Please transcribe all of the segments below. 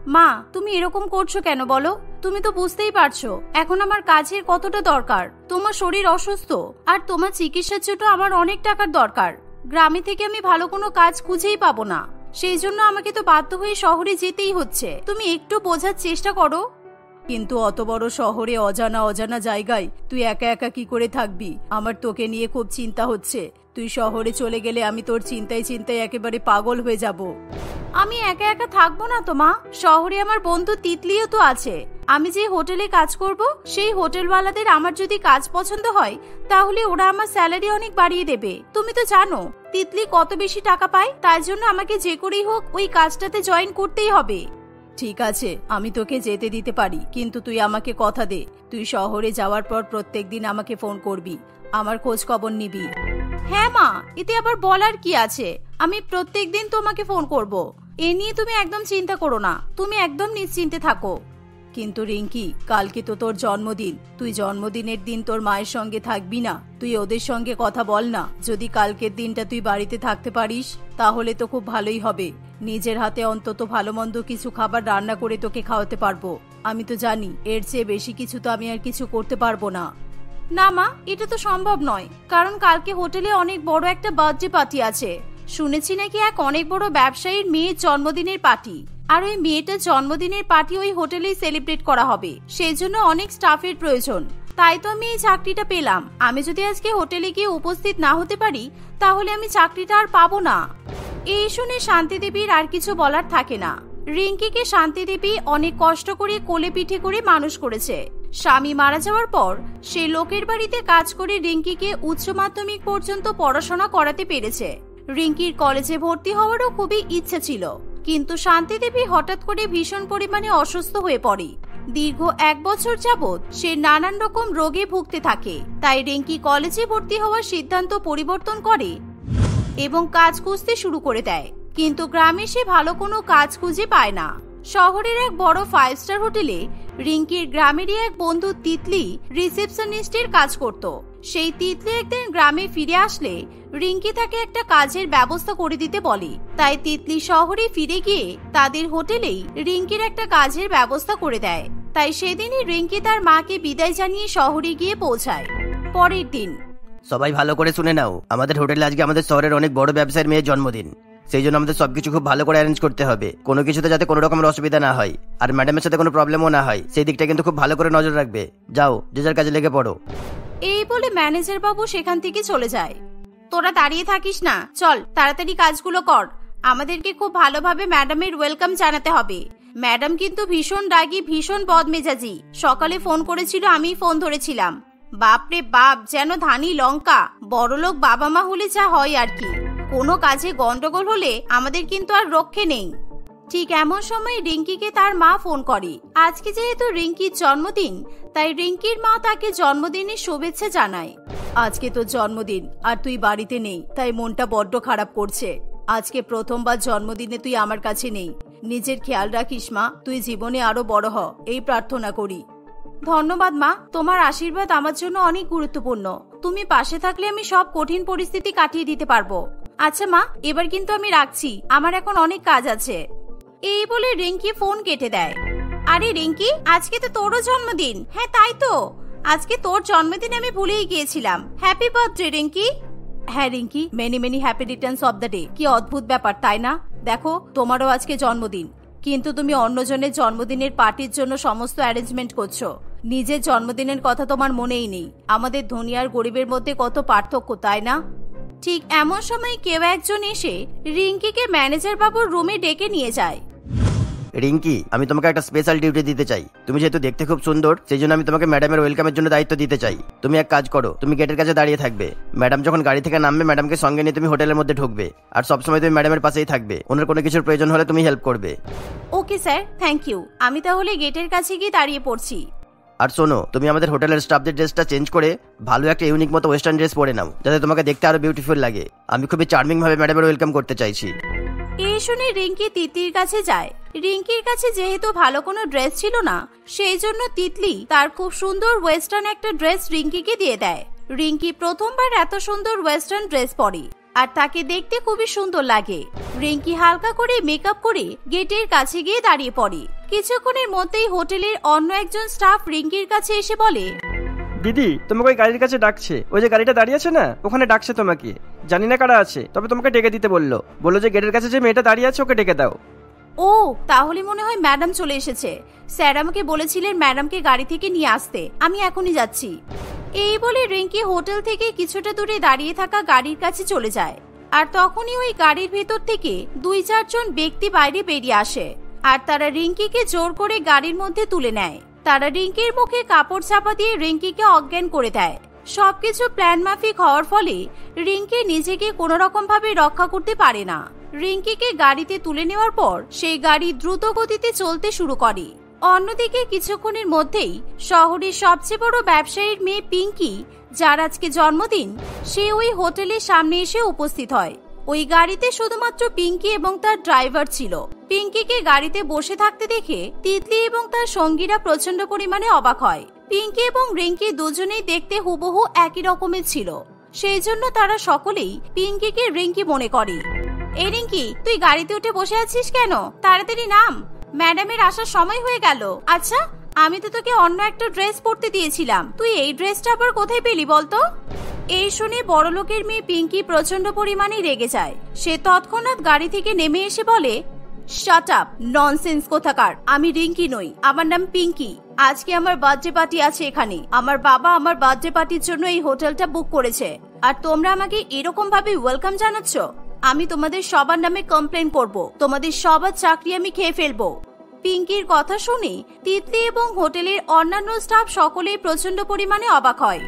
মা, তুমি এরকম করছো কেন বলো? তুমি তো বুঝতেই পারছো এখন আমার কাজের কতটা দরকার। তোমার শরীর অসুস্থ, আর তোমার চিকিৎসার জন্য আমার অনেক টাকার দরকার। গ্রামে থেকে আমি ভালো কোনো কাজ খুঁজেই পাবো না, সেই জন্য আমাকে তো বাধ্য হয়ে শহরে যেতেই হচ্ছে। তুমি একটু বোঝার চেষ্টা করো। কিন্তু অত বড় শহরে অজানা অজানা জায়গায় তুই একা একা কি করে থাকবি? আমার তোকে নিয়ে খুব চিন্তা হচ্ছে। তুই শহরে চলে গেলে আমি তোর চিন্তায় চিন্তায় একেবারে পাগল হয়ে যাব। আমি একা একা থাকবো না তো মা, শহরে আমার বন্ধু তিতলিও তো আছে। আমি যে হোটেলে কাজ করব, সেই হোটেলওয়ালাদের আমার যদি কাজ পছন্দ হয় তাহলে ওরা আমার স্যালারি অনেক বাড়িয়ে দেবে। তুমি তো জানো তিতলি কত বেশি টাকা পায়, তাই জন্য আমাকে যে করেই হোক ওই কাজটাতে জয়েন করতেই হবে। ঠিক আছে, আমি তোকে যেতে দিতে পারি, কিন্তু তুই আমাকে কথা দে তুই শহরে যাওয়ার পর প্রত্যেকদিন আমাকে ফোন করবি, আমার খোঁজ খবর নিবি। হ্যাঁ মা, এতে আবার বলার কি আছে? আমি প্রত্যেকদিন তোমাকে ফোন করব, এ নিয়ে তুমি একদম চিন্তা করো না। তুমি একদম নিশ্চিন্তে থাকো। কিন্তু রিঙ্কি, কালকে তো তোর জন্মদিন। তুই জন্মদিনের দিন তোর মায়ের সঙ্গে থাকবি না? তুই ওদের সঙ্গে কথা বল না। যদি কালকের দিনটা তুই বাড়িতে থাকতে পারিস তাহলে তো খুব ভালোই হবে। নিজের হাতে অন্তত ভালো মন্দ কিছু খাবার রান্না করে তোকে খাওয়াতে পারবো। আমি তো জানি এর চেয়ে বেশি কিছু তো আমি আর কিছু করতে পারবো না। না মা, এটা তো সম্ভব নয়, কারণ কালকে হোটেলে অনেক বড় একটা বার্থডে পার্টি আছে। শুনেছি নাকি এক অনেক বড় ব্যবসায়ীর মেয়ের জন্মদিনের পার্টি, আর ওই মেয়েটার জন্মদিনের পার্টি ওই হোটেলেই সেলিব্রেট করা হবে। সেই জন্য অনেক স্টাফের প্রয়োজন। তাই তো আমি এই চাকরিটা পেলাম। আমি যদি আজকে হোটেলে গিয়ে উপস্থিত না হতে পারি তাহলে আমি চাকরিটা আর পাবো না। এই শুনে শান্তি দেবীর আর কিছু বলার থাকে না। রিঙ্কিকে শান্তি দেবী অনেক কষ্ট করে কোলে পিঠে করে মানুষ করেছে। স্বামী মারা যাওয়ার পর সে লোকের বাড়িতে কাজ করে রিঙ্কিকে উচ্চ মাধ্যমিক পর্যন্ত পড়াশোনা করাতে পেরেছে। রিঙ্কির কলেজে ভর্তি হওয়ারও খুবই ইচ্ছে ছিল, কিন্তু শান্তি দেবী হঠাৎ করে ভীষণ পরিমাণে অসুস্থ হয়ে পড়ে। দীর্ঘ 1 বছর যাবৎ সে নানান রকম রোগে ভুগতে থাকে। তাই রিঙ্কি কলেজে ভর্তি হওয়ার সিদ্ধান্ত পরিবর্তন করে এবং কাজ খুঁজতে শুরু করে দেয়। কিন্তু গ্রামে সে ভালো কোনো কাজ খুঁজে পায় না। শহরের এক বড় 5 স্টার হোটেলে রিঙ্কির গ্রামেরই এক বন্ধু তিতলি রিসেপশনিস্টের কাজ করত। সেই তিতলি একদিন গ্রামে ফিরে আসলে রিঙ্কি তাকে একটা কাজের ব্যবস্থা করে দিতে বলে। তাই তিতলি শহরে ফিরে গিয়ে তাদের হোটেলেই রিঙ্কির একটা কাজের ব্যবস্থা করে দেয়। তাই সেদিনই রিঙ্কি তার মাকে বিদায় জানিয়ে শহরে গিয়ে পৌঁছায়। পরের দিন, সবাই ভালো করে শুনে নাও, আমাদের হোটেলে আজকে আমাদের শহরের অনেক বড় ব্যবসায়ীর মেয়ের জন্মদিন। সেই জন্য আমাদের সবকিছু খুব ভালো করে অ্যারেঞ্জ করতে হবে। কোনো কিছুতে যাতে কোনো রকমের অসুবিধা না হয়, আর ম্যাডামের সাথে কোনো প্রবলেমও না হয়, সেই দিকটা কিন্তু খুব ভালো করে নজর রাখবে। যাও, যে যার কাজে লেগে পড়ো। এই বলে ম্যানেজার বাবু সেখান থেকে চলে যায়। তোরা দাঁড়িয়ে থাকিস না, চল তাড়াতাড়ি কাজগুলো কর। আমাদেরকে খুব ভালোভাবে ম্যাডামের ওয়েলকাম জানাতে হবে। ম্যাডাম কিন্তু ভীষণ রাগী, ভীষণ বদমেজাজি। সকালে ফোন করেছিল, আমি ফোন ধরেছিলাম। বাপরে বাপ, যেন ধানি লঙ্কা। বড়লোক বাবা মা হলে যা হয় আর কি। কোনো কাজে গন্ডগোল হলে আমাদের কিন্তু আর রক্ষে নেই। ঠিক এমন সময় রিঙ্কিকে তার মা ফোন করে। আজকে যেহেতু রিঙ্কির জন্মদিন, তাই রিঙ্কির মা তাকে জন্মদিনের শুভেচ্ছা জানায়। আজকে তোর জন্মদিন আর তুই বাড়িতে নেই, তাই মনটা বড্ড খারাপ করছে। আজকে প্রথমবার জন্মদিনে তুই আমার কাছে নেই। নিজের খেয়াল রাখিস মা, তুই জীবনে আরো বড় হ, এই প্রার্থনা করি। ধন্যবাদ মা, তোমার আশীর্বাদ আমার জন্য অনেক গুরুত্বপূর্ণ। তুমি পাশে থাকলে আমি সব কঠিন পরিস্থিতি কাটিয়ে দিতে পারবো। আচ্ছা মা, এবার কিন্তু আমি রাখছি, আমার এখন অনেক কাজ আছে। এই বলে রিঙ্কি ফোন কেটে দেয়। আরে রিঙ্কি, আজকে তো তোরও জন্মদিন। হ্যাঁ তাই তো, আজকে তোর জন্মদিন আমি ভুলেই গিয়েছিলাম। Happy birthday Rinki. হ্যাঁ Rinki, many many happy returns of the day. কি অদ্ভুত ব্যাপার তাই না? দেখো, তোমারও আজকে জন্মদিন, কিন্তু তুমি অন্যজনের জন্মদিনের পার্টির জন্য সমস্ত অ্যারেঞ্জমেন্ট করছো। নিজের জন্মদিনের কথা তোমার মনেই নেই। আমাদের ধনী আর গরিবের মধ্যে কত পার্থক্য, তাই না? ঠিক এমন সময় কেউ একজন এসে রিঙ্কিকে ম্যানেজার বাবুর রুমে ডেকে নিয়ে যায়। রিঙ্কি, আমি তোমাকে একটা স্পেশাল ডিউটি দিতে চাই। তুমি যেহেতু দেখতে খুব সুন্দর, সেই জন্য আমি তোমাকে ম্যাডামের ওয়েলকামের জন্য দায়িত্ব দিতে চাই। তুমি এক কাজ করো, তুমি গেটের কাছে দাঁড়িয়ে থাকবে। ম্যাডাম যখন গাড়ি থেকে নামবে, ম্যাডামকে সঙ্গে নিয়ে তুমি হোটেলের মধ্যে ঢুকবে, আর সবসময় তুমি ম্যাডামের পাশেই থাকবে। ওনার কোনো কিছুর প্রয়োজন হলে তুমি হেল্প করবে। Okay sir, thank you. আমি তাহলে গেটের কাছে গিয়ে দাঁড়িয়ে পড়ছি। আর শোনো, তুমি আমাদের হোটেলের স্টাফদের ড্রেসটা চেঞ্জ করে ভালো একটা ইউনিক মতো ওয়েস্টার্ন ড্রেস পরে নাও, যাতে তোমাকে দেখতে আরো বিউটিফুল লাগে। আমি খুবই চার্মিং ভাবে ম্যাডামের ওয়েলকাম করতে চাইছি। এই শুনে রিঙ্কি তিতলির কাছে যায়। রিঙ্কির কাছে যেহেতু ভালো কোনো ড্রেস ছিল না, সেই জন্য তিতলি তার খুব সুন্দর ওয়েস্টার্ন একটা ড্রেস রিঙ্কিকে দিয়ে দেয়। রিঙ্কি প্রথমবার এত সুন্দর ওয়েস্টার্ন ড্রেস পরে। আর তাকে দেখতে খুবই সুন্দর লাগে। রিঙ্কি হালকা করে মেকআপ করে গেটের কাছে গিয়ে দাঁড়িয়ে পড়ে। কিছুক্ষণের মধ্যেই হোটেলের অন্য একজন স্টাফ রিঙ্কির কাছে এসে বলে, দিদি তোমাকে ওই গাড়ির কাছে ডাকছে, ওই যে গাড়িটা দাঁড়িয়ে আছে না ওখানে ডাকছে তোমাকে। জানি না কারা আছে, তবে তোমাকে ডেকে দিতে বললো যে গেটের কাছে যে মেয়েটা দাঁড়িয়ে আছে ওকে ডেকে দাও। ও তাহলে মনে হয় ম্যাডাম চলে এসেছে। স্যার আমাকে বলেছিলেন ম্যাডামকে গাড়ি থেকে নিয়ে আসতে, আমি এখনই যাচ্ছি। এই বলে রিঙ্কি হোটেল থেকে কিছুটা দূরে দাঁড়িয়ে থাকা গাড়ির কাছে চলে যায়। আর তখনই ওই গাড়ির ভেতর থেকে 2-4 জন ব্যক্তি বাইরে বেরিয়ে আসে আর তারা রিঙ্কিকে জোর করে গাড়ির মধ্যে তুলে নেয়। তারা রিঙ্কির মুখে কাপড় চাপা দিয়ে রিঙ্কিকে অজ্ঞান করে দেয়। সবকিছু প্ল্যান মাফিক হওয়ার ফলে রিঙ্কি নিজেকে কোনো রকম ভাবে রক্ষা করতে পারে না। রিঙ্কিকে গাড়িতে তুলে নেওয়ার পর সেই গাড়ি দ্রুত গতিতে চলতে শুরু করে। অন্যদিকে কিছুক্ষণের মধ্যেই শহরের সবচেয়ে বড় ব্যবসায়ীর মেয়ে পিঙ্কি, যার আজকে জন্মদিন, সে ওই হোটেলের সামনে এসে উপস্থিত হয়। ওই গাড়িতে শুধুমাত্র পিঙ্কি এবং তার ড্রাইভার ছিল। পিঙ্কিকে গাড়িতে বসে থাকতে দেখে তিতলি এবং তার সঙ্গীরা প্রচন্ড পরিমাণে অবাক হয়। পিঙ্কি এবং রিঙ্কি দুজনেই দেখতে হুবহু একই রকমের ছিল, সেই জন্য তারা সকলেই পিঙ্কিকে রিঙ্কি মনে করে। এই রিঙ্কি, তুই গাড়িতে উঠে বসে আছিস কেন? তাড়াতাড়ি নাম, ম্যাডামের আসার সময় হয়ে গেল। আচ্ছা, আমি তো তোকে অন্য একটা ড্রেস পরতে দিয়েছিলাম, তুই এই ড্রেসটা আবার কোথায় পেলি বলতো? এই শুনে বড়লোকের মেয়ে পিঙ্কি প্রচন্ড পরিমাণে রেগে যায়। সে তৎক্ষণাৎ গাড়ি থেকে নেমে এসে বলে, শাট আপ, ননসেন্স কোথাকার। আমি রিঙ্কি নই, আমার নাম পিঙ্কি। আজকে আমার বার্থডে পার্টি আছে এখানে। আমার বাবা আমার বার্থডে পার্টির জন্য এই হোটেলটা বুক করেছে, আর তোমরা আমাকে এরকম ভাবে ওয়েলকাম জানাচ্ছ? আমি তোমাদের সবার নামে কমপ্লেন করব, তোমাদের সবার চাকরি আমি খেয়ে ফেলবো। পিঙ্কির কথা শুনে তিতলি এবং হোটেলের অন্যান্য স্টাফ সকলেই প্রচন্ড পরিমাণে অবাক হয়।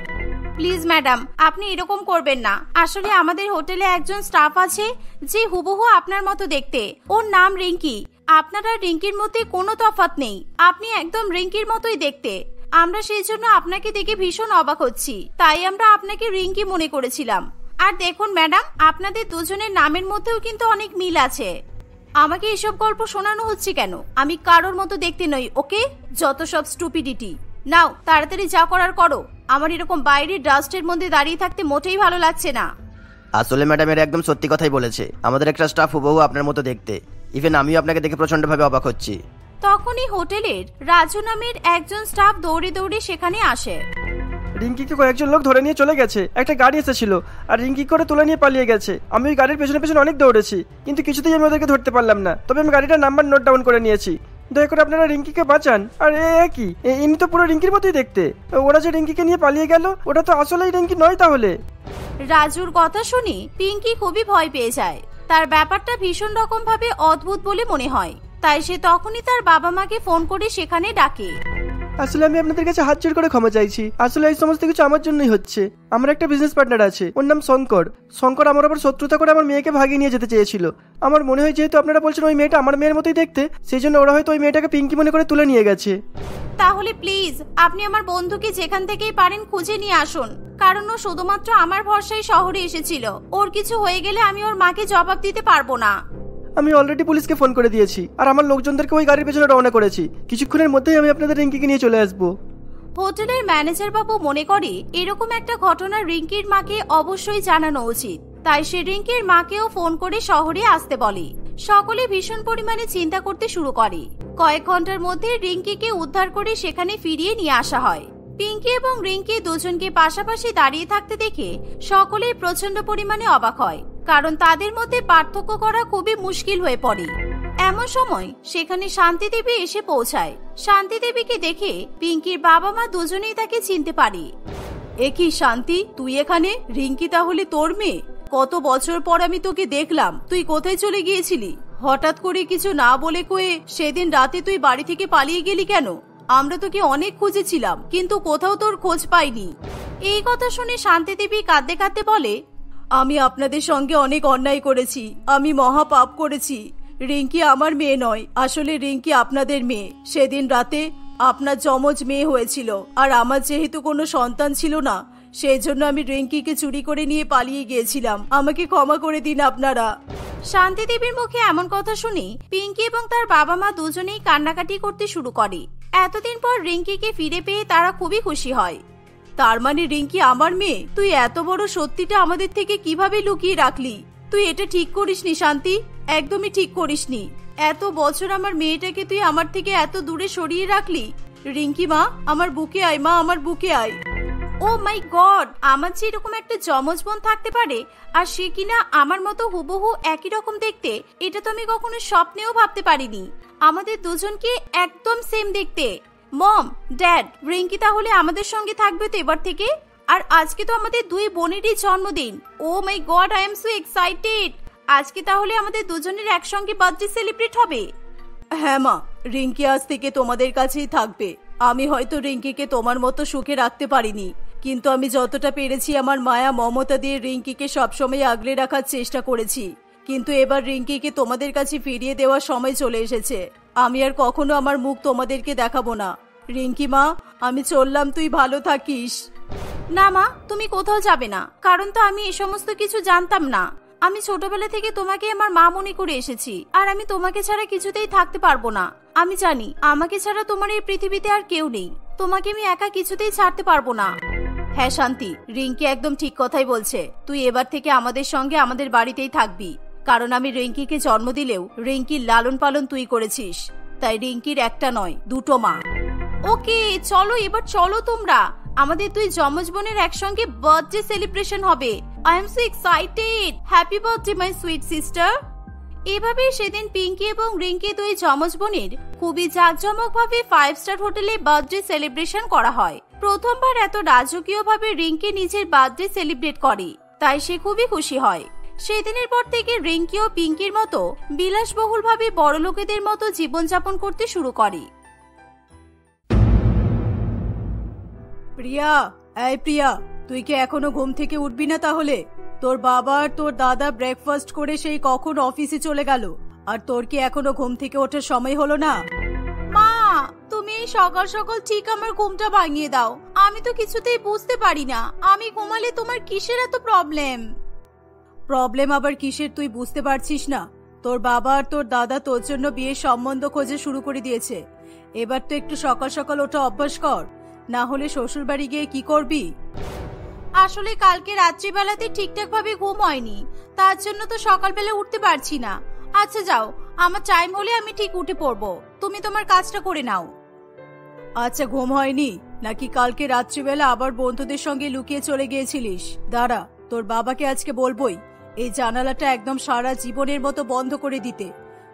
প্লিজ ম্যাডাম, আপনি এরকম করবেন না। আসলে আমাদের হোটেলে একজন স্টাফ আছে যে হুবহু আপনার মতো দেখতে, ওর নাম রিঙ্কি। আপনারা রিঙ্কির মধ্যে কোনো তফাৎ নেই, আপনি একদম রিঙ্কির মতোই দেখতে। আমরা সেই জন্য আপনাকে দেখে ভীষণ অবাক হচ্ছি, তাই আমরা আপনাকে রিঙ্কি মনে করেছিলাম। আর দেখুন ম্যাডাম, আপনাদের দুজনের নামের মধ্যেও কিন্তু অনেক মিল আছে। আমাকে এসব গল্প শোনানো হচ্ছে কেন? আমি কারোর মতো দেখতে নই, ওকে? যত সব স্টুপিডিটি। নাও তাড়াতাড়ি যা করার করো, আমার এরকম বাইরে ডাস্টের মধ্যে দাঁড়িয়ে থাকতে মোটেই ভালো লাগছে না। আসলে ম্যাডাম এর একদম সত্যি কথাই বলেছে, আমাদের একটা স্টাফ হুবহু আপনার মতো দেখতে। ইভেন আমিও আপনাকে দেখে প্রচন্ডভাবে অবাক হচ্ছি। তখনই হোটেলের রাজু নামের একজন স্টাফ দৌড়ে দৌড়ে সেখানে আসে। রিঙ্কিকে কয়েকজন লোক ধরে নিয়ে চলে গেছে, একটা গাড়ি এসেছিল আর রিঙ্কি করে তুলে নিয়ে পালিয়ে গেছে। আমি ওই গাড়ির পেছনে পেছনে অনেক দৌড়েছি, কিন্তু কিছুতেই আমি ওদেরকে ধরতে পারলাম না। তবে আমি গাড়িটার নাম্বার নোট ডাউন করে নিয়েছি। দয়া করে আপনারা রিঙ্কিকে বাঁচান। আর কি, ইনি তো পুরো রিঙ্কির মতোই দেখতে। ওরা যে রিঙ্কিকে নিয়ে পালিয়ে গেল, ওটা তো আসলেই রিঙ্কি নয় তাহলে। রাজুর কথা শুনে পিঙ্কি খুবই ভয় পেয়ে যায়। তার ব্যাপারটা ভীষণ রকম ভাবে অদ্ভুত বলে মনে হয়, তাই সে তখনই তার বাবা মাকে ফোন করে সেখানে ডাকে। আসলে আমি আপনাদের কাছে হাত জোড় করে ক্ষমা চাইছি। আসলে এই সমস্ত কিছু আমার জন্যই হচ্ছে। আমার একটা বিজনেস পার্টনার আছে, ওর নাম শঙ্কর আমার আবার শত্রুতা করে আমার মেয়েকে ভাগিয়ে নিয়ে যেতে চেয়েছিল। আমার মনে হয় যেহেতু আপনারা বলছেন ওই মেয়েটা আমার মেয়ের মতোই দেখতে, সেই জন্য ওরা হয়তো ওই মেয়েটাকে পিঙ্কি মনে করে তুলে নিয়ে গেছে। তাহলে প্লিজ আপনি আমার বন্ধুকে যেখান থেকেই পারেন খুঁজে নিয়ে আসুন, কারণ ও শুধুমাত্র আমার ভরসায় শহরে এসেছিল। ওর কিছু হয়ে গেলে আমি ওর মাকে জবাব দিতে পারবো না। আমি অলরেডি পুলিশকে ফোন করে দিয়েছি, আর আমার লোকজনদেরকে ওই গাড়ির পেছনে রওনা করেছি। কিছুক্ষণের মধ্যেই আমি আপনাদের রিঙ্কিকে নিয়ে চলে আসবো। হোটেলের ম্যানেজার বাবু মনে করে এরকম একটা ঘটনা রিঙ্কির মাকে অবশ্যই জানানো উচিত, তাই সে রিঙ্কির মাকেও ফোন করে শহরে আসতে বলে। সকলে ভীষণ পরিমাণে চিন্তা করতে শুরু করে। কয়েক ঘন্টার মধ্যে রিঙ্কিকে উদ্ধার করে সেখানে ফিরিয়ে নিয়ে আসা হয়। পিঙ্কি এবং রিঙ্কি দুজনকে পাশাপাশি দাঁড়িয়ে থাকতে দেখে সকলেই প্রচন্ড পরিমাণে অবাক হয়, কারণ তাদের মধ্যে পার্থক্য করা খুবই মুশকিল হয়ে পড়ে। এমন সময় সেখানে শান্তি দেবী এসে পৌঁছায়। শান্তি দেবীকে দেখে পিঙ্কির বাবা মা দুজনেই তাকে চিনতে পারে। এ কি শান্তি, তুই এখানে? রিঙ্কি তাহলে তোর মেয়ে? কত বছর পর আমি তোকে দেখলাম, তুই কোথায় চলে গিয়েছিলি? হঠাৎ করে কিছু না বলে কয়ে সেদিন রাতে তুই বাড়ি থেকে পালিয়ে গেলি কেন? আমরা তোকে অনেক খুঁজেছিলাম, কিন্তু কোথাও তোর খোঁজ পাইনি। এই কথা শুনে শান্তি দেবী কাঁদতে কাঁদতে বলে, আমি আপনাদের সঙ্গে অনেক অন্যায় করেছি, আমি মহা পাপ করেছি। রিঙ্কি আমার মেয়ে নয়, আসলে রিঙ্কি আপনাদের মেয়ে। সেদিন রাতে আপনার যমজ মেয়ে হয়েছিল, আর আমার যেহেতু কোনো সন্তান ছিল না, সেই জন্য আমি রিঙ্কিকে চুরি করে নিয়ে পালিয়ে গিয়েছিলাম। আমাকে ক্ষমা করে দিন আপনারা। শান্তি দেবীর মুখে এমন কথা শুনে পিঙ্কি এবং তার বাবা মা দুজনেই কান্নাকাটি করতে শুরু করে। এতদিন পর রিঙ্কিকে ফিরে পেয়ে তারা খুবই খুশি হয়। তার মানে রিঙ্কি আমার মেয়ে? তুই এত বড় সত্যিটা আমাদের থেকে কিভাবে লুকিয়ে রাখলি? তুই এটা ঠিক করিসনি শান্তি, একদমই ঠিক করিসনি। এত বছর আমার মেয়েটাকে তুই আমার থেকে এত দূরে সরিয়ে রাখলি। রিঙ্কি মা, আমার বুকে আয় মা, আমার বুকে আয়। ও মাই গড, আমার যে এরকম একটা যমজ বোন থাকতে পারে আর সে কিনা আমার মতো হুবহু একই রকম দেখতে, এটা তো আমি কখনো স্বপ্নেও ভাবতে পারিনি। আমাদের দুজনকে একদম সেম দেখতে। মম, ড্যাড, রিঙ্কি তাহলে আমাদের সঙ্গে থাকবে তো এবার থেকে? আর আজকে তো আমাদের দুই বোনেরই জন্মদিন। Oh my God, I am so excited. আজকে তাহলে আমাদের দুজনের একসঙ্গে বার্থডে সেলিব্রেট হবে। হ্যাঁ মা, রিঙ্কি আজ থেকে তোমাদের কাছেই থাকবে। আমি হয়তো রিঙ্কিকে তোমার মতো সুখে রাখতে পারিনি, কিন্তু আমি যতটা পেরেছি আমার মায়া মমতা দিয়ে রিঙ্কিকে সবসময় আগলে রাখার চেষ্টা করেছি। কিন্তু এবার রিঙ্কিকে তোমাদের কাছে ফিরিয়ে দেওয়ার সময় চলে এসেছে। আমি আর কখনো আমার মুখ তোমাদেরকে দেখাবো না। রিঙ্কি মা, আমি চললাম, তুই ভালো থাকিস। না মা, তুমি কোথাও যাবে না, কারণ তো আমি এ সমস্ত কিছু জানতাম না। আমি ছোটবেলা থেকে তোমাকে আমার মা মনে করে এসেছি, আর আমি তোমাকে ছাড়া কিছুতেই থাকতে পারবো না। আমি জানি আমাকে ছাড়া তোমার এই পৃথিবীতে আর কেউ নেই। তোমাকে আমি একা কিছুতেই ছাড়তে পারবো না। হ্যাঁ শান্তি, রিঙ্কি একদম ঠিক কথাই বলছে। তুই এবার থেকে আমাদের সঙ্গে আমাদের বাড়িতেই থাকবি, কারণ আমি রিঙ্কিকে জন্ম দিলেও রিঙ্কির লালন পালন তুই করেছিস। তাই রিঙ্কির একটা নয়, দুটো মা। ওকে চলো, এবার চলো তোমরা। আমাদের দুই যমজ বোনের একসঙ্গে বার্থডে সেলিব্রেশন হবে। I am so excited. Happy birthday my sweet sister. এভাবে সেদিন পিঙ্কি এবং রিঙ্কি দুই যমজ বোনের খুবই জাঁকজমকভাবে 5 স্টার হোটেলে বার্থডে সেলিব্রেশন করা হয়। প্রথমবার এত রাজকীয়ভাবে রিঙ্কি নিজের বার্থডে সেলিব্রেট করে, তাই সে খুবই খুশি হয়। সেদিনের পর থেকে রিঙ্কি ও পিঙ্কির মতো বিলাসবহুলভাবে বড়লোকেদের মতো জীবনযাপন করতে শুরু করে। প্রিয়া, এই প্রিয়া, তুই কি এখনো ঘুম থেকে উঠবি না? তাহলে তোর বাবা আর তোর দাদা ব্রেকফাস্ট করে সেই কখন অফিসে চলে গেল, আর তোর কি এখনো ঘুম থেকে ওঠার সময় হলো না? মা, তুমি এই সকাল সকাল ঠিক আমার ঘুমটা ভাঙিয়ে দাও। আমি তো কিছুতেই বুঝতে পারি না, আমি ঘুমালে তোমার কিসের এত প্রবলেম? প্রবলেম আবার কিসের তুই বুঝতে পারছিস না? তোর বাবা আর তোর দাদা তোর জন্য বিয়ের সম্বন্ধ খোঁজা শুরু করে দিয়েছে। এবার তো একটু সকাল সকাল ওঠা অভ্যাস কর, না হলে শ্বশুর বাড়ি গিয়ে কি করবি? আসলে কালকে রাত্রিবেলাতে ঠিকঠাক ভাবে ঘুম হয়নি, তার জন্য তো সকালবেলা উঠতে পারছি না। আচ্ছা যাও, আমার টাইম হলে আমি ঠিক উঠে পড়বো, তুমি তোমার কাজটা করে নাও। আচ্ছা, ঘুম হয়নি নাকি কালকে রাত্রিবেলা আবার বন্ধুদের সঙ্গে লুকিয়ে চলে গিয়েছিলিস? দাঁড়া, তোর বাবাকে আজকে বলবোই এই জানালাটা একদম সারা জীবনের মতো বন্ধ করে দিতে।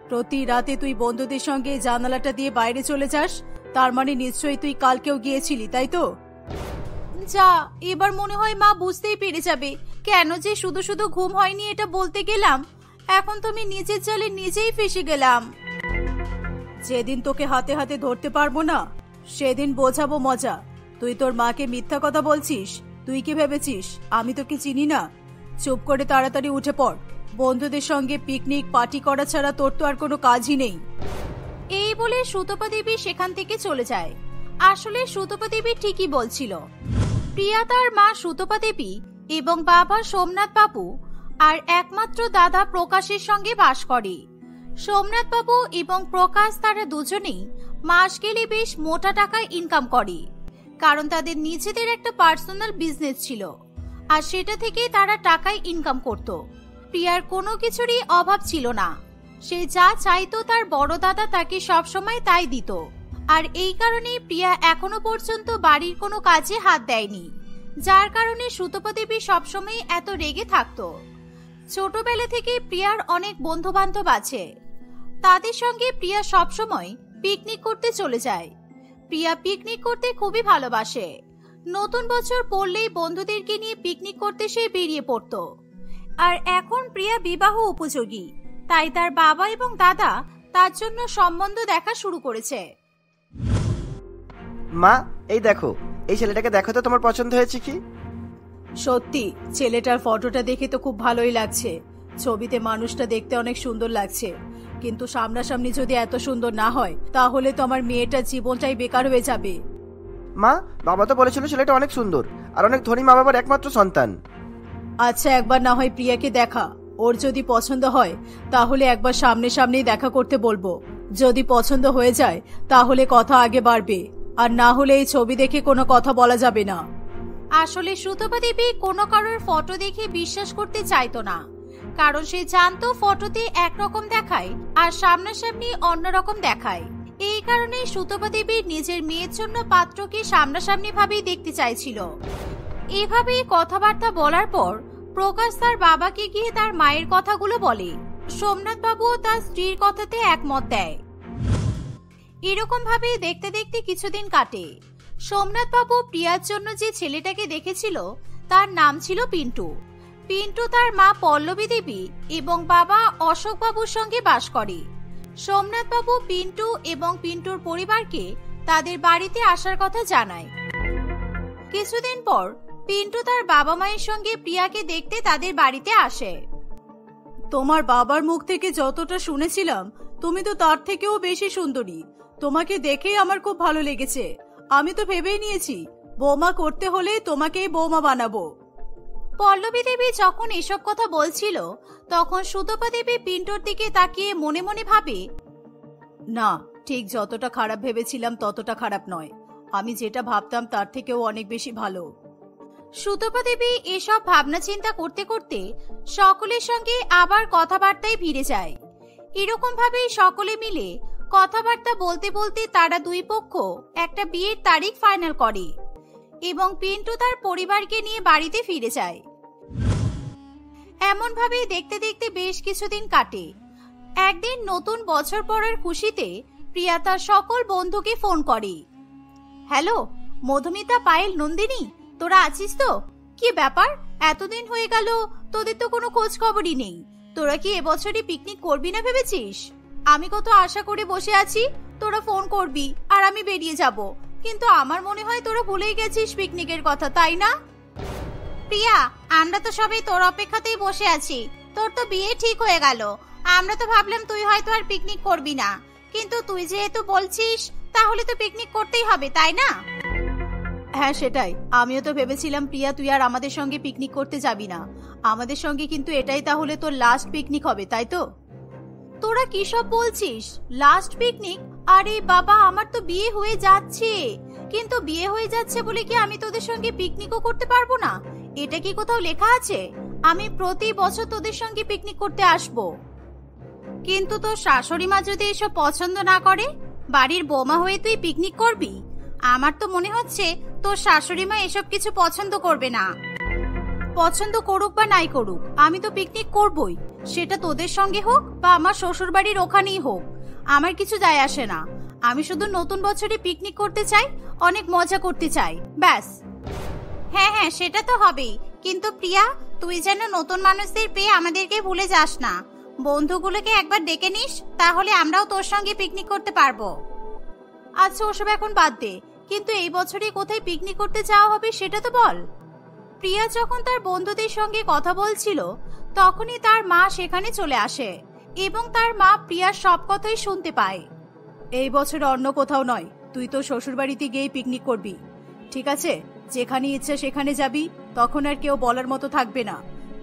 প্রতি রাতে তুই বন্ধুদের সঙ্গে এই জানালাটা দিয়ে বাইরে চলে যাস, তার মানে নিশ্চয়ই তুই কালকেও গিয়েছিলি, তাই তো? যা, এবার মনে হয় মা বুঝতেই পেরে যাবে কেন যে শুধু শুধু ঘুম হয়নি এটা বলতে গেলাম। এখন তো আমি নিজের জালে নিজেই ফেসে গেলাম। যেদিন তোকে হাতে হাতে ধরতে পারবো না সেদিন বোঝাবো মজা। তুই তোর মাকে মিথ্যা কথা বলছিস। তুই কি ভেবেছিস আমি তোকে চিনি না? চুপ করে তাড়াতাড়ি উঠে পড়। বন্ধুদের সঙ্গে পিকনিক পার্টি করা ছাড়া তোর তো আর কোনো কাজই নেই। এই বলে সুতপা দেবী সেখান থেকে চলে যায়। আসলে সুতপা দেবী ঠিকই বলছিল। প্রিয়া তার মা সুতপা দেবী এবং বাবা সোমনাথ বাবু আর একমাত্র দাদা প্রকাশের সঙ্গে বাস করে। সোমনাথ বাবু এবং প্রকাশ তারা দুজনেই মাস গেলে বেশ মোটা টাকা ইনকাম করে, কারণ তাদের নিজেদের একটা পার্সোনাল বিজনেস ছিল, আর সেটা থেকে তারা টাকায় ইনকাম করত। প্রিয়ার কোনো কিছুরই অভাব ছিল না। সে যা চাইতো তার বড় দাদা তাকে সবসময় তাই দিত, আর এই কারণে প্রিয়া এখনো পর্যন্ত বাড়ির কোনো কাজে হাত দেয়নি, যার কারণে সুতপা দেবী সবসময় এত রেগে থাকতো। ছোটবেলা থেকে প্রিয়ার অনেক বন্ধু বান্ধব আছে, তাদের সঙ্গে প্রিয়া সবসময় পিকনিক করতে চলে যায়। প্রিয়া পিকনিক করতে খুবই ভালোবাসে। নতুন বছর পড়লেই বন্ধুদেরকে নিয়ে পিকনিক করতে সে বেরিয়ে পড়তো। আর এখন প্রিয়া বিবাহ উপযোগী, তাই তার বাবা এবং দাদা তার জন্য সম্বন্ধ দেখা শুরু করেছে। মা, এই দেখো, এই ছেলেটাকে দেখো তো তোমার পছন্দ হয়েছে কি? সত্যি ছেলেটার ফটোটা দেখে তো খুব ভালোই লাগছে। ছবিতে মানুষটা দেখতে অনেক সুন্দর লাগছে, কিন্তু সামনাসামনি যদি এত সুন্দর না হয় তাহলে তো আমার মেয়েটার জীবনটাই বেকার হয়ে যাবে। মা, বাবা তো বলেছিল ছেলেটা অনেক সুন্দর আর অনেক ধনী মা বাবার একমাত্র সন্তান। আচ্ছা, একবার না হয় প্রিয়াকে দেখা, ওর যদি পছন্দ হয় তাহলে একবার সামনেই দেখা করতে বলবো। যদি পছন্দ হয়ে যায় তাহলে কথা আগে বাড়বে, আর না হলে এই ছবি দেখে কোনো কথা বলা যাবে না। আসলে সুতপা দেবী কোনো কারোর ফটো দেখে বিশ্বাস করতে চাইতো না, কারণ সে জানতো ফটোতে একরকম দেখায় আর সামনাসামনি অন্যরকম দেখায়। এই কারণে সুতপা দেবী নিজের মেয়ের জন্য পাত্রকে সামনাসামনি ভাবেই দেখতে চাইছিল। এভাবেই কথাবার্তা বলার পর প্রকাশ তার বাবাকে গিয়ে তার মায়ের কথাগুলো বলে। সোমনাথ বাবুও তার স্ত্রীর কথাতে একমত দেয়। এরকম ভাবে দেখতে দেখতে কিছুদিন কাটে। সোমনাথ বাবু প্রিয়ার জন্য যে ছেলেটাকে দেখেছিল তার নাম ছিল পিন্টু। পিন্টু তার মা পল্লবী দেবী এবং বাবা অশোক বাবুর সঙ্গে বাস করে। সোমনাথ বাবু পিন্টু এবং পিন্টুর পরিবারকে তাদের বাড়িতে আসার কথা জানায়। কিছুদিন পর পিন্টু তার বাবা মায়ের সঙ্গে প্রিয়াকে দেখতে তাদের বাড়িতে আসে। তোমার বাবার মুখ থেকে যতটা শুনেছিলাম তুমি তো তার থেকেও বেশি সুন্দরী। তোমাকে দেখেই আমার খুব ভালো লেগেছে। আমি তো ভেবেই নিয়েছি বৌমা করতে হলে তোমাকেই বৌমা বানাবো। পল্লবী দেবী যখন এসব কথা বলছিল তখন সুতপা দেবী পিন্টুর দিকে তাকিয়ে মনে মনে ভাবে, না, ঠিক যতটা খারাপ ভেবেছিলাম ততটা খারাপ নয়। আমি যেটা ভাবতাম তার থেকেও অনেক বেশি ভালো। সুতপা দেবী এসব ভাবনা চিন্তা করতে করতে সকলের সঙ্গে আবার কথাবার্তায় ভিড়ে যায়। এরকম ভাবেই সকলে মিলে কথাবার্তা বলতে বলতে তারা দুই পক্ষ একটা বিয়ের তারিখ ফাইনাল করে এবং পিন্টু তার পরিবারকে নিয়ে বাড়িতে ফিরে যায়। এমন ভাবেই দেখতে দেখতে বেশ কিছুদিন কাটে। একদিন নতুন বছর পড়ার খুশিতে প্রিয়া তার সকল বন্ধুকে ফোন করে। হ্যালো মধুমিতা, পায়েল, নন্দিনী, তোরা আছিস তো? কি ব্যাপার, এতদিন হয়ে গেল তোদের তো কোনো খোঁজ খবরই নেই। তোরা কি এবছরই পিকনিক করবি না ভেবেছিস? আমি কত আশা করে বসে আছি তোরা ফোন করবি আর আমি বেরিয়ে যাব, কিন্তু আমার মনে হয় তোরা ভুলেই গেছিস পিকনিকের কথা, তাই না? প্রিয়া, আমরা তো সবাই তোর অপেক্ষাতেই বসে আছি। তোর তো বিয়ে ঠিক হয়ে গেল, আমরা তো ভাবলাম তুই হয়তো আর পিকনিক করবি না, কিন্তু তুই যেহেতু বলছিস তাহলে তো পিকনিক করতেই হবে, তাই না? হ্যাঁ সেটাই, আমিও তো ভেবেছিলাম প্রিয়া তুই আর আমাদের সঙ্গে পিকনিক করতে যাবি না। আমাদের সঙ্গে কিন্তু এটাই তাহলে তোর লাস্ট পিকনিক হবে, তাই তো? তোরা কি সব বলছিস? Last picnic? আরে বাবা, আমার তো বিয়ে হয়ে যাচ্ছে। কিন্তু বিয়ে হয়ে যাচ্ছে বলে কি আমি তোদের সঙ্গে পিকনিকও করতে পারবো না? এটা কি কোথাও লেখা আছে? আমি প্রতি বছর তোদের সঙ্গে পিকনিক করতে আসবো। কিন্তু তোর শাশুড়ি মা যদি এসব পছন্দ না করে, বাড়ির বৌমা হয়ে তুই পিকনিক করবি? আমার তো মনে হচ্ছে তোর শাশুড়ি মা এসব কিছু পছন্দ করবে না। পছন্দ করুক বা নাই করুক, আমি তো পিকনিক করবই, সেটা তোদের সঙ্গে হোক বা আমার শ্বশুর বাড়ির ওখানেই হোক, আমার কিছু যায় আসে না। আমি শুধু নতুন বছরে পিকনিক করতে চাই, অনেক মজা করতে চাই, ব্যাস। হ্যাঁ হ্যাঁ, সেটা তো হবেই, কিন্তু প্রিয়া তুই যেন নতুন মানুষদের পেয়ে আমাদেরকে ভুলে যাস না। বন্ধুগুলোকে একবার ডেকে নিস, তাহলে আমরাও তোর সঙ্গে পিকনিক করতে পারবো। আচ্ছা ওসব এখন বাদ দে, কিন্তু এই বছরে কোথায় পিকনিক করতে যাওয়া হবে সেটা তো বল। প্রিয়া যখন তার বন্ধুদের সঙ্গে কথা বলছিল তখনই তার মা সেখানে চলে আসে এবং তার মা প্রিয়ার সব কথাই শুনতে পায়। এই বছর অন্য কোথাও নয়, তুই তো শ্বশুর বাড়িতে গিয়ে পিকনিক করবি, ঠিক আছে? যেখানে ইচ্ছা সেখানে যাবি, তখন আর কেউ বলার মতো থাকবে না।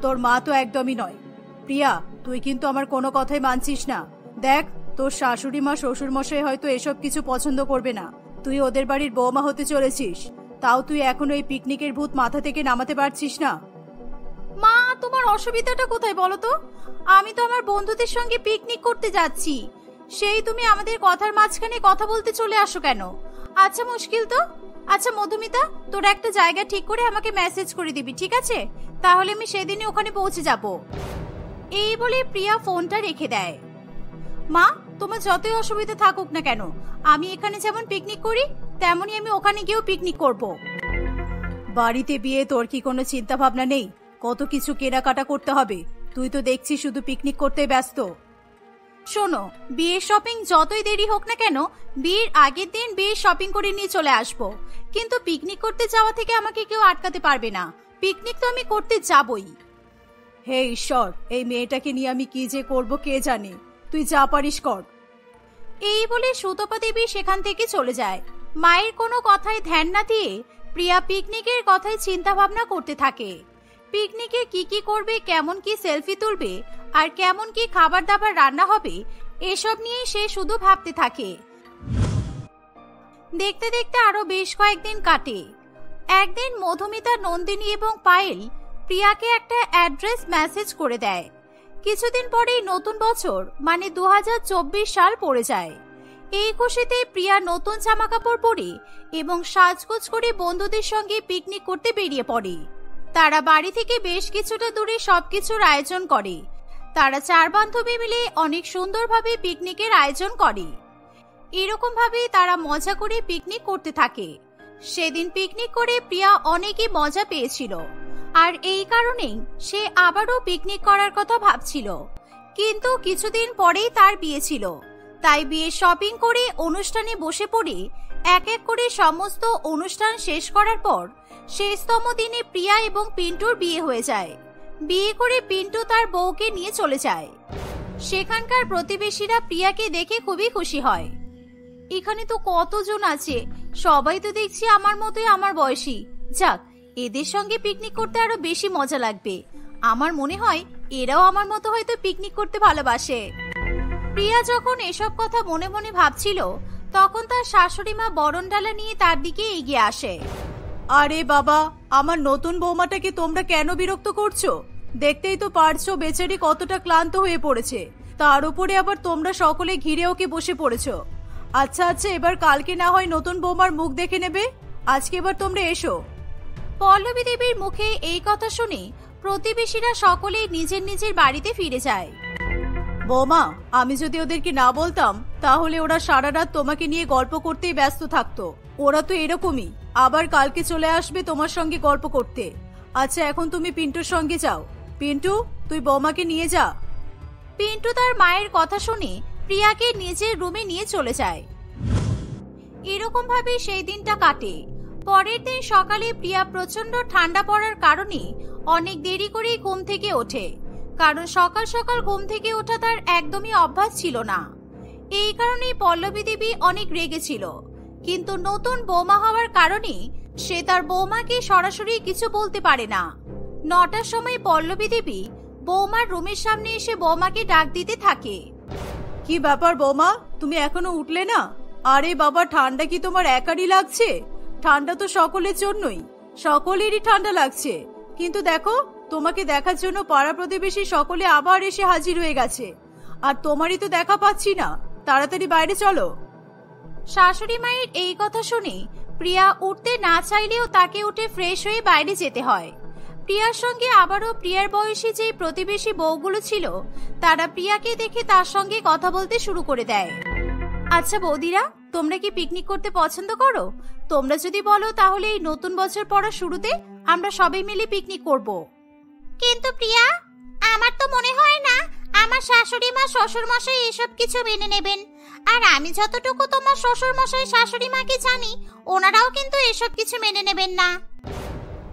তোর মা তো একদমই নয়। প্রিয়া, তুই কিন্তু আমার কোনো কথাই মানছিস না। দেখ, তোর শাশুড়ি মা শ্বশুর মশাই হয়তো এসব কিছু পছন্দ করবে না। তুই ওদের বাড়ির বৌমা হতে চলেছিস, তাও তুই এখনো এই পিকনিকের ভূত মাথা থেকে নামাতে পারছিস না। মা, তোমার অসুবিধাটা কোথায় বলো তো? আমি তো আমার বন্ধুদের সঙ্গে পিকনিক করতে যাচ্ছি, সেই তুমি আমাদের কথার মাঝখানে কথা বলতে চলে আসো কেন? আচ্ছা মুশকিল তো। আচ্ছা মধুমিতা, তোরা একটা জায়গা ঠিক করে আমাকে মেসেজ করে দিবি, ঠিক আছে? তাহলে আমি সেদিনই ওখানে পৌঁছে যাব। এই বলে প্রিয়া ফোনটা রেখে দেয়। মা, তোমার যতই অসুবিধা থাকুক না কেন, আমি এখানে যেমন পিকনিক করি তেমনি আমি ওখানে গিয়েও পিকনিক করব। বাড়িতে বিয়ে, তোর কি কোনো চিন্তা ভাবনা নেই? কত কিছু কেনাকাটা করতে হবে, তুই তো দেখছি শুধু পিকনিক করতে ব্যস্ত। শোনো, বিয়ের শপিং যতই দেরি হোক না কেন, বিয়ের আগের দিন বিয়ের শপিং করে নিয়ে চলে আসবো, কিন্তু পিকনিক করতে যাওয়া থেকে আমাকে কেউ আটকাতে পারবে না। পিকনিক তো আমি করতে যাবই। হে ঈশ্বর, এই মেয়েটাকে নিয়ে আমি কি যে করব কে জানে। তুই যা পারিস কর। এই বলে সুতপা দেবী সেখান থেকে চলে যায়। মায়ের কোনো কথায় ধ্যান না দিয়ে প্রিয়া পিকনিকের কথাই চিন্তা ভাবনা করতে থাকে। পিকনিকে কি কি করবে, কেমন কি সেলফি তুলবে আর কেমন কি খাবার দাবার রান্না হবে, এসব নিয়ে সে শুধু ভাবতে থাকে। দেখতে দেখতে আরো বেশ কয়েকদিন কাটে। একদিন মধুমিতা, নন্দিনী এবং পায়েল প্রিয়াকে একটা অ্যাড্রেস মেসেজ করে দেয়। কিছুদিন পরেই নতুন বছর মানে 2024 সাল পড়ে যায়। এই খুশিতে প্রিয়া নতুন জামা কাপড় পরে এবং সাজগোজ করে বন্ধুদের সঙ্গে পিকনিক করতে বেরিয়ে পড়ে। তারা বাড়ি থেকে বেশ কিছুটা দূরে সবকিছুর আয়োজন করে। তারা 4 বান্ধবী মিলে অনেক সুন্দরভাবে পিকনিকের আয়োজন করে। এরকম ভাবে তারা মজা করে পিকনিক করতে থাকে। সেদিন পিকনিক করে প্রিয়া অনেকই মজা পেয়েছিল, আর এই কারণেই সে আবারও পিকনিক করার কথা ভাবছিল। কিন্তু কিছুদিন পরেই তার বিয়ে ছিল, তাই বিয়ে শপিং করে অনুষ্ঠানে বসে পড়ে এক এক করে সমস্ত অনুষ্ঠান শেষ করার পর শেষতম দিনে প্রিয়া এবং পিন্টুর বিয়ে হয়ে যায়। বিয়ে করে পিন্টু তার বউকে নিয়ে চলে যায়। সেখানকার প্রতিবেশীরা প্রিয়াকে দেখে খুবই খুশি হয়। এখানে তো কতজন আছে, সবাই তো দেখছি আমার মতোই আমার বয়সী। যাক, এদের সঙ্গে পিকনিক করতে আরো বেশি মজা লাগবে। আমার মনে হয় এরাও আমার মতো হয়তো পিকনিক করতে ভালোবাসে। প্রিয়া যখন এসব কথা মনে মনে ভাবছিল, তখন তার শাশুড়ি মা বরণডালা নিয়ে তার দিকে এগিয়ে আসে। আরে বাবা, আমার নতুন বৌমাটাকে তোমরা কেন বিরক্ত করছো? দেখতেই তো পারছো বেচারি কতটা ক্লান্ত হয়ে পড়েছে, তার উপরে আবার তোমরা সকলে ঘিরে ওকে বসে পড়েছো। আচ্ছা আচ্ছা, এবার কালকে না হয় নতুন বৌমার মুখ দেখে নেবে, আজকে এবার তোমরা এসো। পল্লবী দেবীর মুখে এই কথা শুনে প্রতিবেশীরা সকলেই নিজের নিজের বাড়িতে ফিরে যায়। বৌমা, আমি যদি ওদেরকে না বলতাম তাহলে ওরা সারা রাত তোমাকে নিয়ে গল্প করতেই ব্যস্ত থাকতো। ওরা তো এরকমই, আবার কালকে চলে আসবে তোমার সঙ্গে গল্প করতে। আচ্ছা, এখন তুমি পিন্টুর সঙ্গে যাও। পিন্টু, তুই বৌমাকে নিয়ে যা। পিন্টু তার মায়ের কথা শুনে প্রিয়াকে নিজের রুমে নিয়ে চলে যায়। এরকম ভাবে সেই দিনটা কাটে। পরের দিন সকালে প্রিয়া প্রচন্ড ঠান্ডা পড়ার কারণে অনেক দেরি করেই ঘুম থেকে ওঠে, কারণ সকাল সকাল ঘুম থেকে ওঠা তার একদমই অভ্যাস ছিল না। এই কারণেই পল্লবী দেবী অনেক রেগেছিল, কিন্তু নতুন বৌমা হওয়ার কারণে সে তার বৌমাকে সরাসরি কিছু বলতে পারে না। 9টার সময় পল্লবী দেবী বৌমার রুমের সামনে এসে বৌমাকে ডাক দিতে থাকে। কি ব্যাপার বৌমা, তুমি এখনো উঠলে না? আরে বাবা, ঠান্ডা কি তোমার একারই লাগছে? ঠান্ডা তো সকলের জন্যই, সকলেরই ঠান্ডা লাগছে। কিন্তু দেখো, তোমাকে দেখার জন্য পাড়া প্রতিবেশী সকলে আবার এসে হাজির হয়ে গেছে, আর তোমারই তো দেখা পাচ্ছি না। তাড়াতাড়ি বাইরে চলো। শাশুড়ি মায়ের এই কথা শুনে প্রিয়া উঠতে না চাইলেও তাকে উঠে ফ্রেশ হয়ে বাইরে যেতে হয়। প্রিয়ার সঙ্গে আবারও প্রিয়ার বয়সী যে প্রতিবেশী বউগুলো ছিল, তারা প্রিয়াকে দেখে তার সঙ্গে কথা বলতে শুরু করে দেয়। আচ্ছা বৌদিরা, তোমরা কি পিকনিক করতে পছন্দ করো? তোমরা যদি বলো তাহলে এই নতুন বছর পড়ার শুরুতে আমরা সবাই মিলে পিকনিক করব। কিন্তু প্রিয়া, আমার তো মনে হয় না আমার শাশুড়ি মা শ্বশুর মশাই এসব কিছু মেনে নেবেন। আর আমি যতটুকু তোমার শ্বশুর মশাই শাশুড়ি মাকে জানি, ওনারাও কিন্তু এসব কিছু মেনে নেবেন না।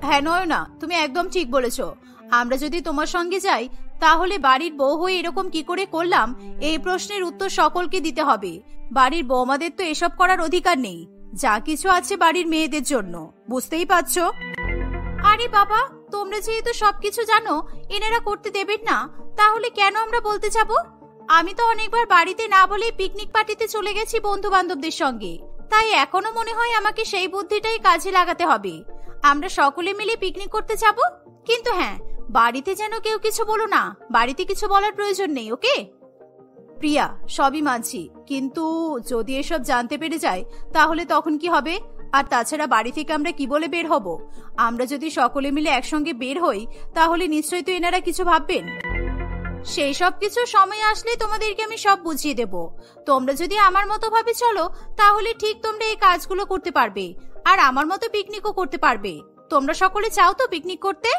হ্যাঁ নয়না, তুমি একদম ঠিক বলেছো। আমরা যদি তোমার সঙ্গে যাই তাহলে বাড়ির বউ হয়ে এরকম কি করে করলাম এই প্রশ্নের উত্তর সকলকে দিতে হবে। বাড়ির বৌমাদের তো এসব করার অধিকার নেই, যা কিছু আছে বাড়ির মেয়েদের জন্য, বুঝতেই পারছো। আরে বাবা, তোমরা যেহেতু সবকিছু জানো এনারা করতে দেবেন না, তাহলে কেন আমরা বলতে যাব? আমি তো অনেকবার বাড়িতে না বলে পিকনিক পার্টিতে চলে গেছি বন্ধু বান্ধবদের সঙ্গে, তাই এখনো মনে হয় আমাকে সেই বুদ্ধিটাই কাজে লাগাতে হবে। আমরা সকলে মিলে পিকনিক করতে যাব, কিন্তু হ্যাঁ, বাড়িতে যেন কেউ কিছু বলো না। বাড়িতে কিছু বলার প্রয়োজন নেই, ওকে? প্রিয়া, সবই মানছি, কিন্তু যদি এসব জানতে পেরে যায় তাহলে তখন কি হবে? আর তাছাড়া বাড়ি থেকে আমরা কি বলে বের হব? আমরা যদি সকলে মিলে একসঙ্গে বের হই তাহলে নিশ্চয়ই তো এনারা কিছু ভাববেন। সেই সব কিছু সময় আসলে তোমাদেরকে আমি সব বুঝিয়ে দেব। তোমরা যদি আমার মতো ভাবে চলো তাহলে ঠিক তোমরা এই কাজগুলো করতে পারবে, আর আমার মতো পিকনিকও করতে পারবে। তোমরা সকলে চাও তো পিকনিক করতে?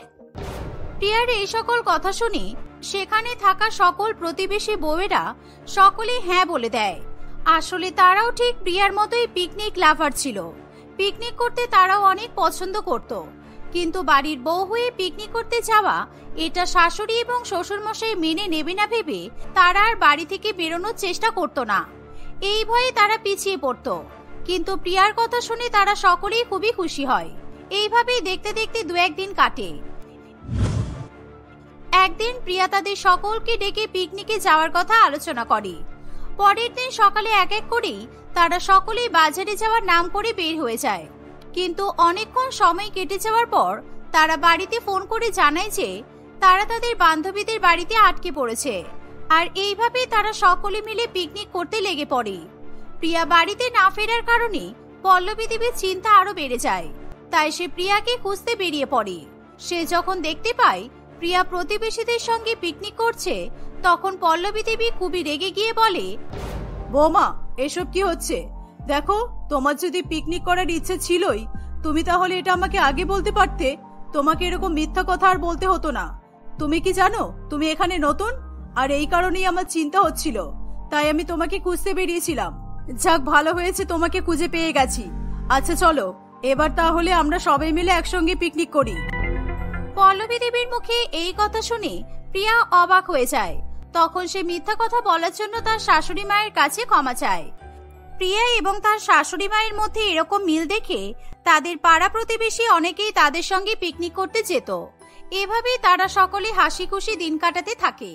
প্রিয়ার এই সকল কথা শুনে সেখানে থাকা সকল প্রতিবেশী বউয়েরা সকলে হ্যাঁ বলে দেয়। আসলে তারাও ঠিক প্রিয়ার মতোই পিকনিক লাভার ছিল। পিকনিক করতে তারাও অনেক পছন্দ করত, কিন্তু বাড়ির বউ হয়ে পিকনিক করতে যাওয়া এটা শাশুড়ি এবং শ্বশুর মশাই মেনে নেবে না ভেবে তারা আর বাড়ি থেকে বেরোনোর চেষ্টা করত না। এই ভয়ে তারা পিছিয়ে পড়ত, কিন্তু প্রিয়ার কথা শুনে তারা সকলেই খুবই খুশি হয়। এইভাবেই দেখতে দেখতে 2-1 দিন কাটে। একদিন প্রিয়া তাদের সকলকে ডেকে পিকনিকে যাওয়ার কথা আলোচনা করে। পরের দিন সকালে এক এক করেই তারা সকলেই বাজারে যাওয়ার নাম করে বের হয়ে যায়। কিন্তু অনেকক্ষণ সময় কেটে যাওয়ার পর তারা বাড়িতে ফোন করে জানায় যে তারা তাদের বান্ধবীদের বাড়িতে আটকে পড়েছে। আর এইভাবে তারা সকলে মিলে পিকনিক করতে লেগে পড়ে। প্রিয়া বাড়িতে না ফেরার কারণে পল্লবী দেবীর চিন্তা আরো বেড়ে যায়। তাই সে প্রিয়াকে খুঁজতে বেরিয়ে পড়ে। সে যখন দেখতে পায় প্রিয়া প্রতিবেশীদের সঙ্গে পিকনিক করছে, তখন পল্লবী দেবী খুবই রেগে গিয়ে বলে, বৌমা, এসব কি হচ্ছে? দেখো, তোমার যদি পিকনিক করার ইচ্ছে ছিলই, তুমি তাহলে এটা আমাকে আগে বলতে পারতে। তোমাকে এরকম মিথ্যা কথা আর বলতে হতো না। তুমি কি জানো তুমি এখানে নতুন? আর এই কারণেই আমার চিন্তা হচ্ছিল, তাই আমি তোমাকে খুঁজতে বেরিয়েছিলাম। যাক, ভালো হয়েছে তোমাকে খুঁজে পেয়ে গেছি। আচ্ছা চলো, এবার তাহলে আমরা সবাই মিলে একসঙ্গে পিকনিক করি। পল্লবী দেবীর মুখে এই কথা শুনে প্রিয়া অবাক হয়ে যায়। তখন সে মিথ্যা কথা বলার জন্য তার শাশুড়ি মায়ের কাছে ক্ষমা চায়। প্রিয়া এবং তার শাশুড়ি মায়ের মধ্যে এরকম মিল দেখে তাদের পাড়া প্রতিবেশী অনেকেই তাদের সঙ্গে পিকনিক করতে যেত। এভাবেই তারা সকলে হাসি খুশি দিন কাটাতে থাকে।